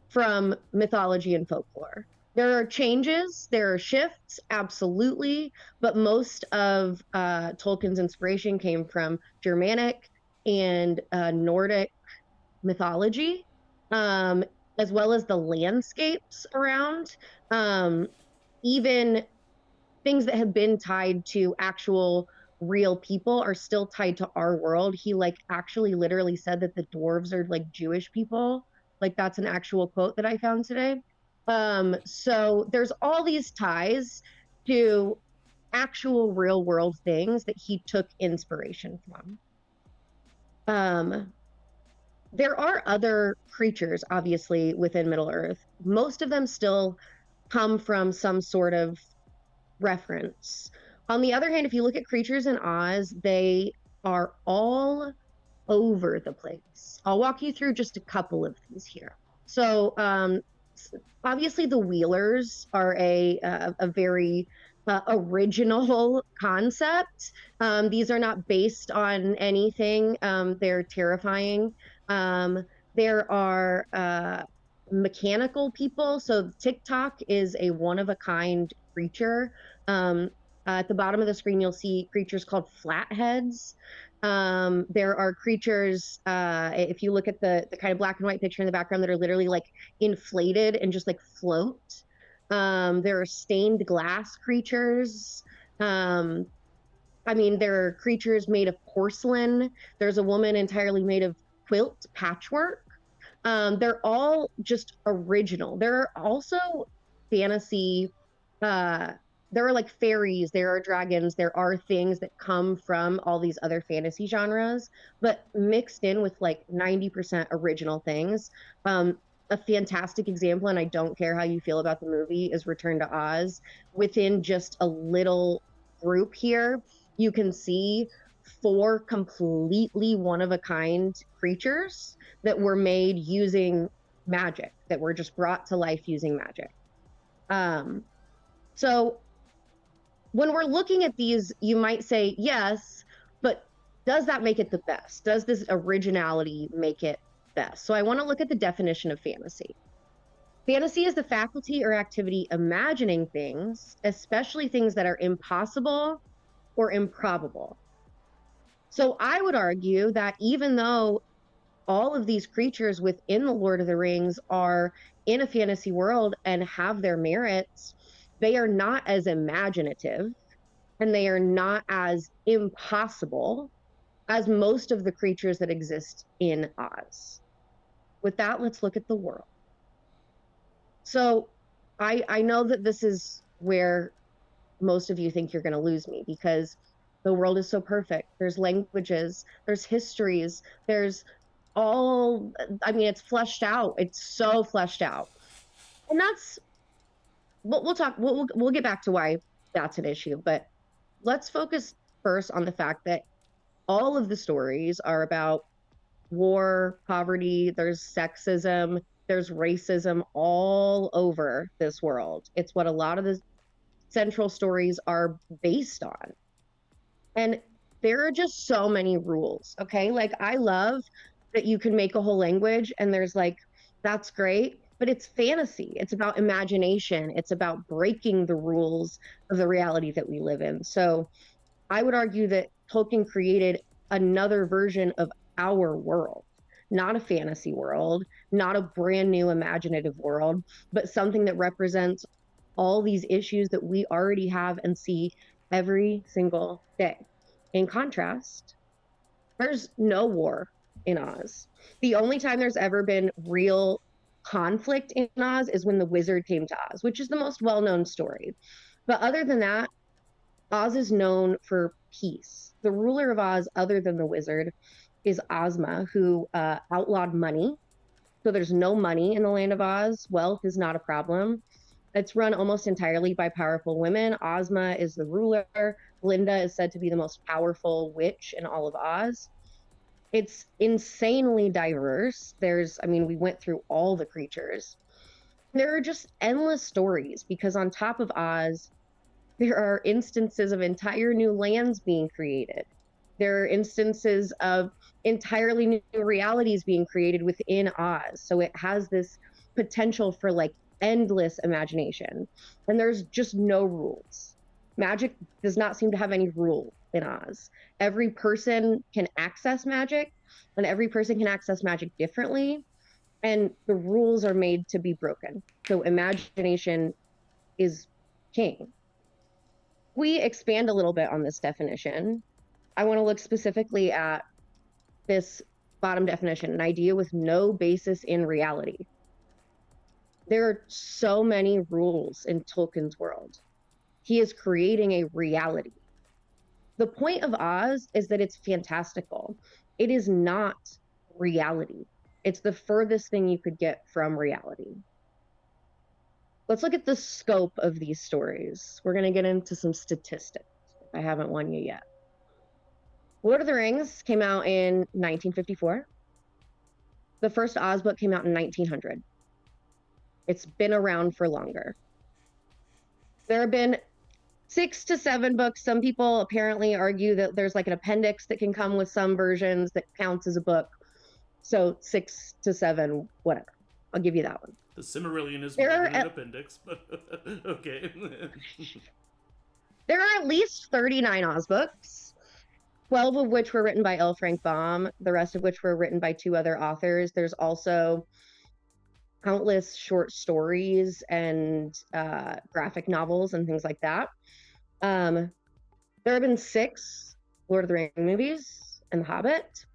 from mythology and folklore. There are changes, there are shifts, absolutely, but most of Tolkien's inspiration came from Germanic and Nordic mythology, as well as the landscapes around. Even things that have been tied to actual real people are still tied to our world. He actually literally said that the dwarves are like Jewish people. Like that's an actual quote that I found today. So there's all these ties to actual real world things that he took inspiration from. Um, there are other creatures, obviously, within Middle Earth. Most of them still come from some sort of reference. On the other hand, if you look at creatures in Oz, they are all over the place. I'll walk you through just a couple of these here. So, obviously, the Wheelers are a very original concept. These are not based on anything. They're terrifying. Um, there are mechanical people. So TikTok is a one of a kind creature. At the bottom of the screen, you'll see creatures called flatheads. There are creatures, if you look at the kind of black and white picture in the background, that are literally like inflated and just like float. There are stained glass creatures. I mean, there are creatures made of porcelain. There's a woman entirely made of quilt patchwork. They're all just original. There are also fantasy, there are like fairies, there are dragons, there are things that come from all these other fantasy genres, but mixed in with like 90% original things. A fantastic example, and I don't care how you feel about the movie, is Return to Oz. Within just a little group here, you can see 4 completely one of a kind creatures that were made using magic, that were just brought to life using magic. So when we're looking at these, you might say, yes, but does that make it the best? Does this originality make it best? So I want to look at the definition of fantasy. Fantasy is the faculty or activity imagining things, especially things that are impossible or improbable. So I would argue that even though all of these creatures within the Lord of the Rings are in a fantasy world and have their merits, they are not as imaginative and they are not as impossible as most of the creatures that exist in Oz. With that, let's look at the world. So I know that this is where most of you think you're going to lose me, because the world is so perfect. There's languages, there's histories, there's all, I mean, it's fleshed out. It's so fleshed out. And that's, we'll get back to why that's an issue, but let's focus first on the fact that all of the stories are about war, poverty, there's sexism, there's racism all over this world. It's what a lot of the central stories are based on. And there are just so many rules, okay? Like, I love that you can make a whole language and there's like, that's great, but it's fantasy. It's about imagination. It's about breaking the rules of the reality that we live in. So I would argue that Tolkien created another version of our world, not a fantasy world, not a brand new imaginative world, but something that represents all these issues that we already have and see every single day. In contrast, there's no war in Oz. The only time there's ever been real conflict in Oz is when the wizard came to Oz, which is the most well-known story. But other than that, Oz is known for peace. The ruler of Oz, other than the wizard, is Ozma, who outlawed money. So there's no money in the land of Oz. Wealth is not a problem. It's run almost entirely by powerful women. Ozma is the ruler. Glinda is said to be the most powerful witch in all of Oz. It's insanely diverse. We went through all the creatures. There are just endless stories, because on top of Oz, there are instances of entire new lands being created. There are instances of entirely new realities being created within Oz. So it has this potential for like endless imagination. And there's just no rules. Magic does not seem to have any rule in Oz. Every person can access magic, and every person can access magic differently. And the rules are made to be broken. So imagination is king. We expand a little bit on this definition. I want to look specifically at this bottom definition, an idea with no basis in reality. There are so many rules in Tolkien's world. He is creating a reality. The point of Oz is that it's fantastical. It is not reality. It's the furthest thing you could get from reality. Let's look at the scope of these stories. We're going to get into some statistics. I haven't won you yet. Lord of the Rings came out in 1954. The first Oz book came out in 1900. It's been around for longer. There have been 6 to 7 books. Some people apparently argue that there's like an appendix that can come with some versions that counts as a book. So 6 to 7, whatever. I'll give you that one. The Silmarillion is more than an appendix, but okay. There are at least 39 Oz books, 12 of which were written by L. Frank Baum, the rest of which were written by 2 other authors. There's also countless short stories and graphic novels and things like that. There have been 6 Lord of the Rings movies and The Hobbit.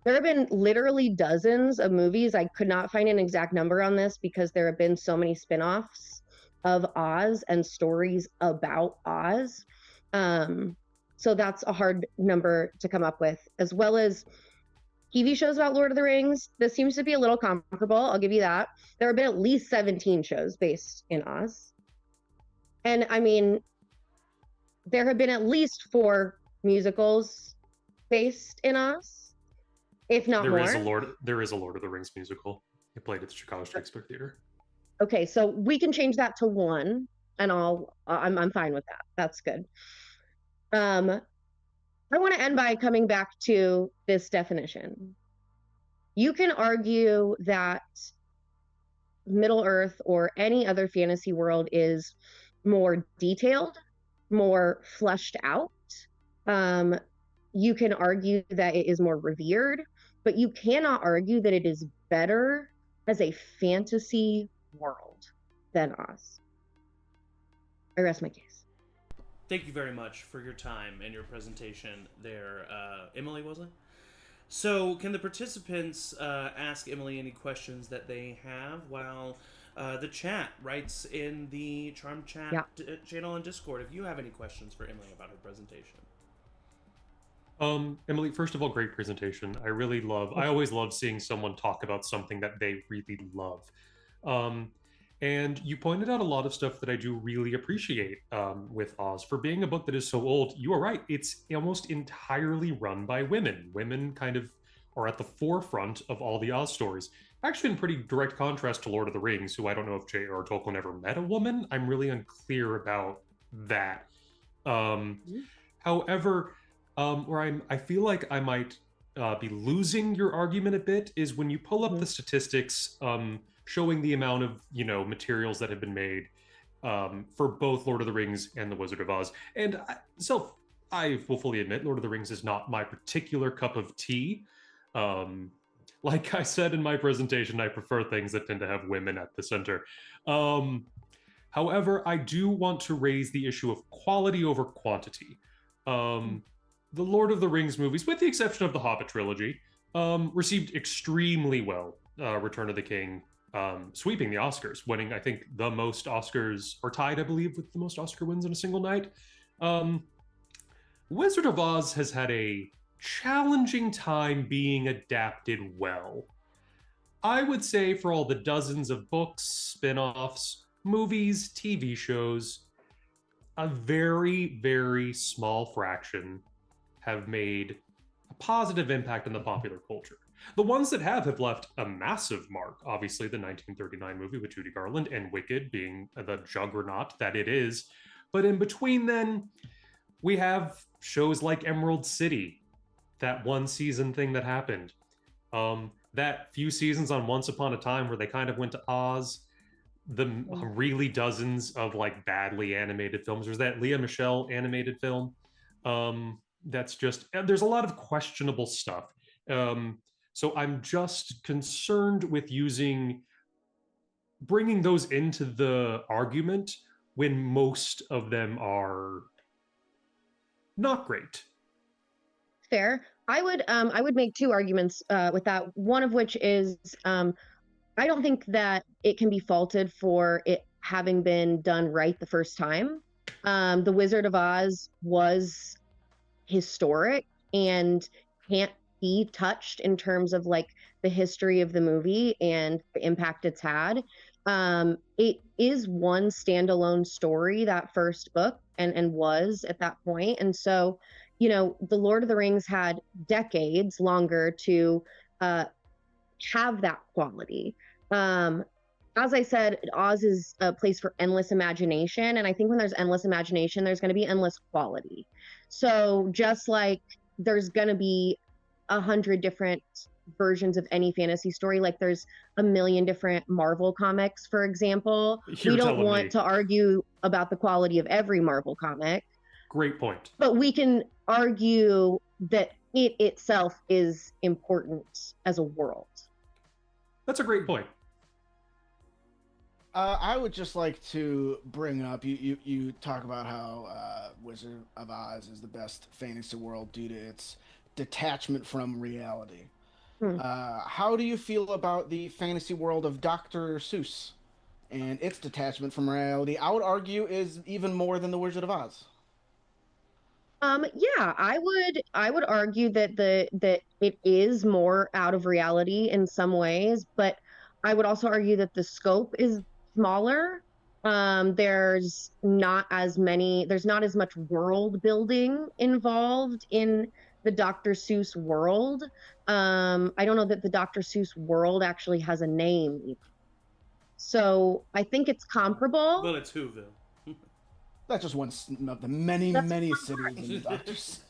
There have been literally dozens of movies. I could not find an exact number on this because there have been so many spin-offs of Oz and stories about Oz. So that's a hard number to come up with, as well as TV shows about Lord of the Rings. This seems to be a little comparable. I'll give you that. There have been at least 17 shows based in Oz. And I mean, there have been at least 4 musicals based in Oz. If not more. There is a Lord of the Rings musical. It played at the Chicago Shakespeare Theater. Okay, so we can change that to 1, and I'm fine with that. That's good. I want to end by coming back to this definition. You can argue that Middle Earth or any other fantasy world is more detailed, more fleshed out. You can argue that it is more revered, but you cannot argue that it is better as a fantasy world than Oz. I rest my case. Thank you very much for your time and your presentation there, Emily, was it? So, can the participants ask Emily any questions that they have while the chat writes in the Charm Chat channel and Discord if you have any questions for Emily about her presentation? Emily, first of all, great presentation. I always love seeing someone talk about something that they really love. And you pointed out a lot of stuff that I do really appreciate with Oz. For being a book that is so old, you are right. It's almost entirely run by women. Women kind of are at the forefront of all the Oz stories. Actually, in pretty direct contrast to Lord of the Rings, who I don't know if J.R.R. Tolkien ever met a woman. I'm really unclear about that. However, where I feel like I might be losing your argument a bit is when you pull up the statistics showing the amount of materials that have been made for both Lord of the Rings and The Wizard of Oz. And I will fully admit, Lord of the Rings is not my particular cup of tea. Like I said in my presentation, I prefer things that tend to have women at the center. However, I do want to raise the issue of quality over quantity. The Lord of the Rings movies, with the exception of the Hobbit trilogy, received extremely well. Return of the King sweeping the Oscars, winning, I think, the most Oscars, or tied, I believe, with the most Oscar wins in a single night. Wizard of Oz has had a challenging time being adapted well. I would say for all the dozens of books, spin-offs, movies, TV shows, a very, very small fraction have made a positive impact on the popular culture. The ones that have left a massive mark. Obviously, the 1939 movie with Judy Garland and Wicked being the juggernaut that it is. But in between then, we have shows like Emerald City, that one season thing that happened. That few seasons on Once Upon a Time where they kind of went to Oz. The really dozens of like badly animated films. There's that Lea Michele animated film. That's just, there's a lot of questionable stuff. So I'm just concerned with bringing those into the argument when most of them are not great. Fair. I would make 2 arguments with that. One of which is I don't think that it can be faulted for it having been done right the first time. The Wizard of Oz was historic and can't be touched in terms of like the history of the movie and the impact it's had. It is one standalone story, that first book, and was at that point. And so, you know, The Lord of the Rings had decades longer to have that quality. As I said, Oz is a place for endless imagination. And I think when there's endless imagination, there's going to be endless quality. So just like there's going to be 100 different versions of any fantasy story, like there's a million different Marvel comics, for example. You're We don't telling want me. to argue about the quality of every Marvel comic, Great point. but we can argue that it itself is important as a world. That's a great point. I would just like to bring up you talk about how Wizard of Oz is the best fantasy world due to its detachment from reality. How do you feel about the fantasy world of Dr. Seuss and its detachment from reality? I would argue is even more than the Wizard of Oz. Yeah, I would argue that that it is more out of reality in some ways, but I would also argue that the scope is smaller. There's not as much world building involved in the Dr. Seuss world. I don't know that the Dr. Seuss world actually has a name even. So I think it's comparable. Well, it's Whoville. That's just one of the many That's cities in Dr. Seuss.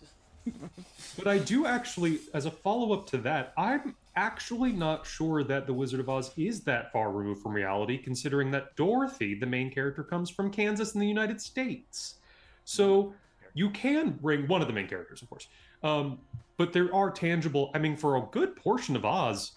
But I do actually, as a follow-up to that, I'm actually not sure that The Wizard of Oz is that far removed from reality, considering that Dorothy, the main character, comes from Kansas in the United States. So you can bring one of the main characters, of course. But there are tangible, I mean, for a good portion of Oz,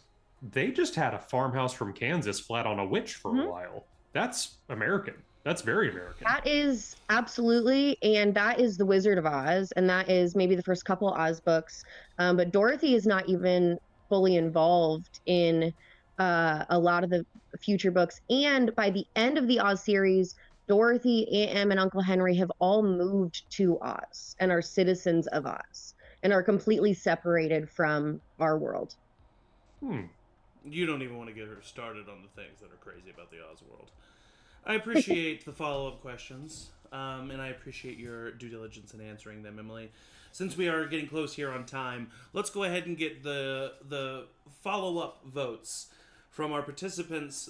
they just had a farmhouse from Kansas flat on a witch for a while. That's American. That's very American. That is absolutely, and that is The Wizard of Oz, and that is maybe the first couple Oz books. But Dorothy is not even fully involved in a lot of the future books. And by the end of the Oz series, Dorothy, Aunt Em, and Uncle Henry have all moved to Oz and are citizens of Oz and are completely separated from our world. You don't even want to get her started on the things that are crazy about the Oz world. I appreciate the follow-up questions, and I appreciate your due diligence in answering them, Emily. Since we are getting close here on time, let's go ahead and get the follow-up votes from our participants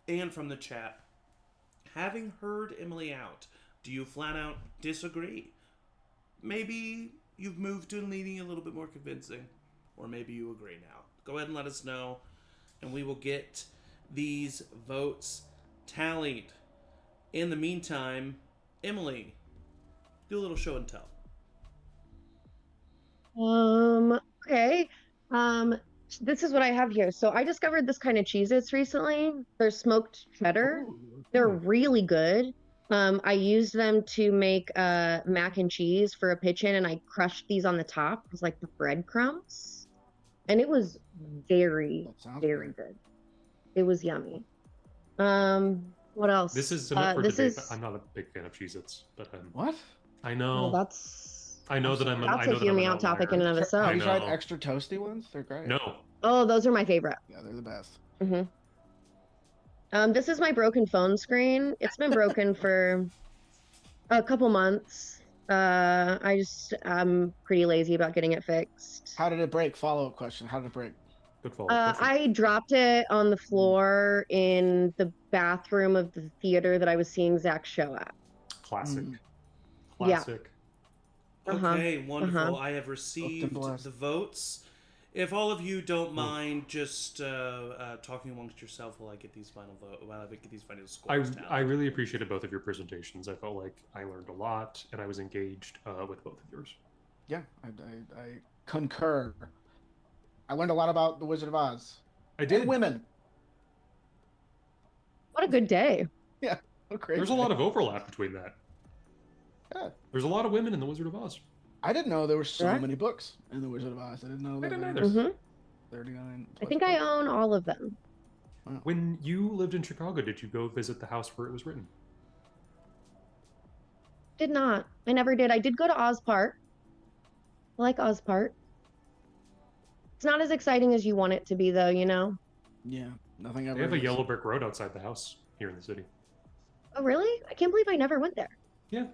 and from the chat. Having heard Emily out, do you flat out disagree? Maybe you've moved to leaning a little bit more convincing, or maybe you agree now. Go ahead and let us know, and we will get these votes tallied. In the meantime, Emily, do a little show and tell. Okay. This is what I have here. So I discovered this kind of Cheez-Its recently. They're smoked cheddar. They're really good. I used them to make mac and cheese for a pitch-in, and I crushed these on the top. It was like the breadcrumbs. And it was very, very good. It was yummy. What else? This is I'm not a big fan of Cheez-Its, but What? I know. Well, I know that I'm. that's I know a hear me out topic in and of itself. Have you tried know. extra toasty ones? They're great. No. Oh, those are my favorite. Yeah, they're the best. This is my broken phone screen. It's been broken for a couple months. I'm pretty lazy about getting it fixed. How did it break? Follow-up question. How did it break? Good follow-up question. I dropped it on the floor in the bathroom of the theater that I was seeing Zach's show at. Classic. Yeah. Classic. Okay, wonderful. I have received the votes. If all of you don't mind, just talking amongst yourself while I get these final scores. I really appreciated both of your presentations. I felt like I learned a lot, and I was engaged with both of yours. Yeah, I concur. I learned a lot about the Wizard of Oz. I did. And women. What a good day. Yeah, what a great There's a day. lot of overlap between that. Yeah. There's a lot of women in the Wizard of Oz. I didn't know there were so Yeah. many books in the Wizard of Oz. I didn't know that. I didn't there either. were 39. I think I own all of them. When you lived in Chicago, did you go visit the house where it was written? Did not. I never did. I did go to Oz Park. I like Ozpark. It's not as exciting as you want it to be, though, you know? Yeah, nothing ever. They have a is. yellow brick road outside the house here in the city. Oh, really? I can't believe I never went there. Yeah.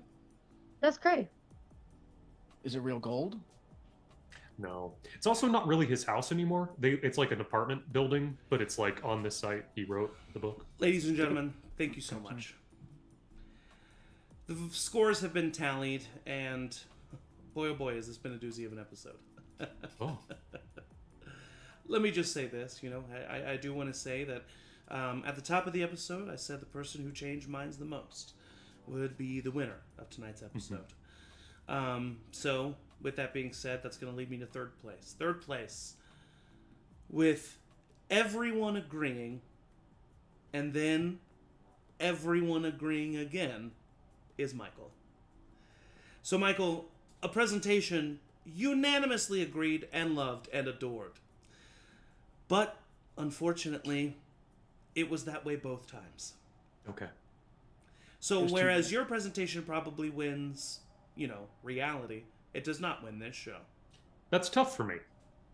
That's great. Is it real gold? No, it's also not really his house anymore. It's like an apartment building, but it's like on this site he wrote the book. Ladies and gentlemen, thank you so much. The scores have been tallied, and boy, oh boy, has this been a doozy of an episode. Oh, Let me just say this, you know, I do want to say that at the top of the episode, I said the person who changed minds the most would be the winner of tonight's episode. So, with that being said, that's going to lead me to third place. Third place, with everyone agreeing, and then everyone agreeing again, is Michael. So, Michael, a presentation unanimously agreed and loved and adored. But, unfortunately, it was that way both times. okay. So, There's two whereas your presentation probably wins, you know, reality, it does not win this show. That's tough for me.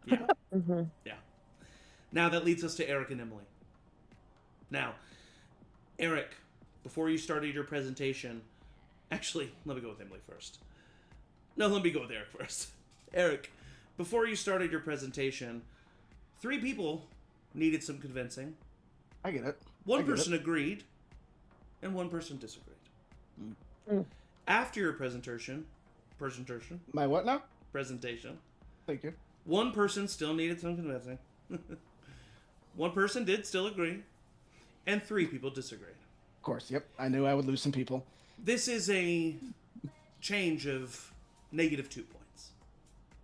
Yeah. Mm-hmm. Yeah. Now that leads us to Eric and Emily. Now, Eric, before you started your presentation, actually, let me go with Emily first. No, let me go with Eric first. Eric, before you started your presentation, 3 people needed some convincing. I get it. One I get person agreed, and one person disagreed. Mm. After your presentation, My what now? Thank you. one person still needed some convincing. One person did still agree, and 3 people disagreed. Of course. Yep. I knew I would lose some people. This is a change of -2 points.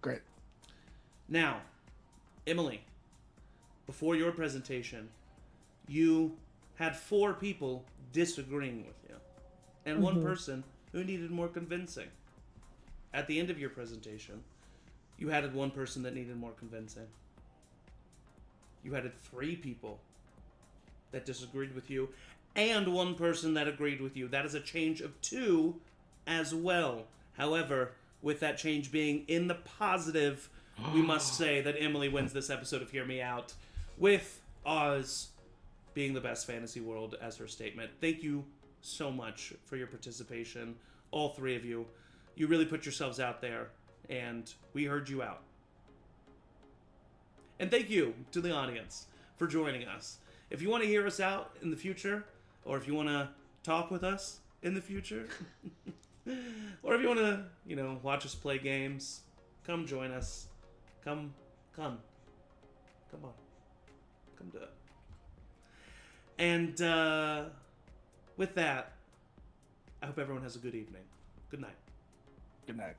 Great. Now, Emily, before your presentation, you had 4 people disagreeing with you, and one person who needed more convincing. At the end of your presentation, you added one person that needed more convincing. You added 3 people that disagreed with you, and one person that agreed with you. That is a change of 2 as well. However, with that change being in the positive, we must say that Emily wins this episode of Hear Me Out, with Oz being the best fantasy world as her statement. Thank you so much for your participation, all 3 of you. You really put yourselves out there, and we heard you out. And thank you to the audience for joining us. If you want to hear us out in the future, or if you want to talk with us in the future, or if you want to, you know, watch us play games, come join us. Come on. Come do it. And with that, I hope everyone has a good evening. Good night. Good night.